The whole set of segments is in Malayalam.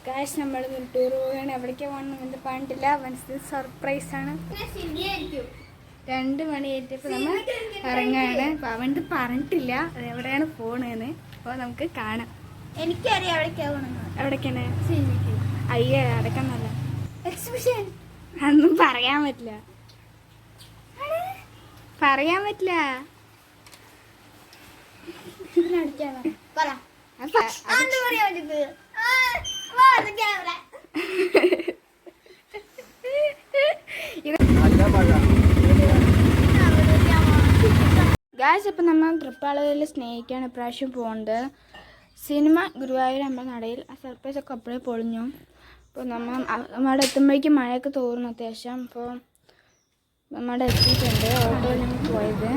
ഗൈസ് നമ്മൾ ടൂർ പോവുകയാണ്. എവിടേക്കാണ് പോകുന്നത് എന്ന് പറഞ്ഞിട്ടില്ല. മനസ്സിൽ സർപ്രൈസാണ്. 2 മണിയായിട്ടപ്പോൾ നമ്മൾ ഇറങ്ങുകയാണ്. അപ്പോൾ അവൻ്റെ പറഞ്ഞിട്ടില്ല അത് എവിടെയാണ് പോകണമെന്ന്. അപ്പോൾ നമുക്ക് കാണാം. എനിക്കറിയാം എവിടേക്കാണ് പോകണമെന്ന്. എവിടേക്കാണ്? അയ്യേ അടക്കുന്നല്ല എക്സിബിഷൻ. അതൊന്നും പറയാൻ പറ്റില്ല. പറയാൻ പറ്റില്ല. ഗായ്സ്, ഇപ്പം നമ്മൾ തൃപ്പാളയിൽ സ്നേഹിക്കാണ് ഇപ്രാവശ്യം പോകുന്നത്. സിനിമ ഗുരുവായൂർ അമ്പലനടയിൽ. ആ സർപ്രൈസൊക്കെ അപ്പോഴേ പൊളിഞ്ഞു. അപ്പോൾ അവിടെ എത്തുമ്പോഴേക്കും മഴയൊക്കെ തോറുന്നു അത്യാവശ്യം. അപ്പോൾ നമ്മുടെ എത്തിയിട്ടുണ്ട്. ഓട്ടോയിൽ ഞങ്ങൾ പോയത്.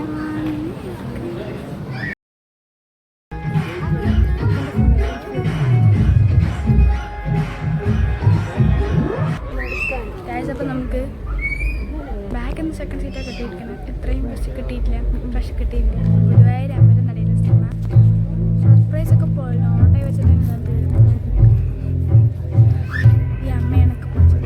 അപ്പോൾ നമുക്ക് ബാക്കിൽ നിന്ന് സെക്കൻഡ് സീറ്റാണ് കിട്ടിയിരിക്കണം. എത്രയും ബസ് കിട്ടിയിട്ടില്ല. പക്ഷെ കിട്ടിയില്ല. ഗുരുവായൂർ അമ്പലനടയിൽ സിനിമ സർപ്രൈസൊക്കെ പോയിരുന്നു. ഓട്ടോയിൽ വെച്ചിട്ട് ഈ അമ്മയാണൊക്കെ പോയത്.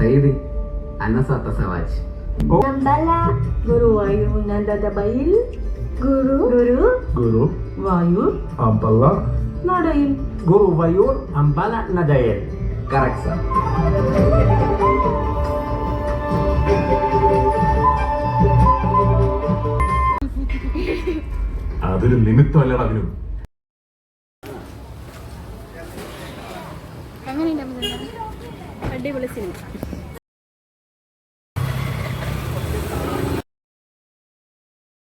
Saidi, anak satu sawaj. Nambala Guru Vayu Nandadabail Guru Vayu Ambala Nadail Guru Vayur Ambala Nadail. Correct, sir. അതൊരു നിമിത്തമല്ലടാ അതിനും. അങ്ങനെയുണ്ട്. അടിപൊളി സിനിമ.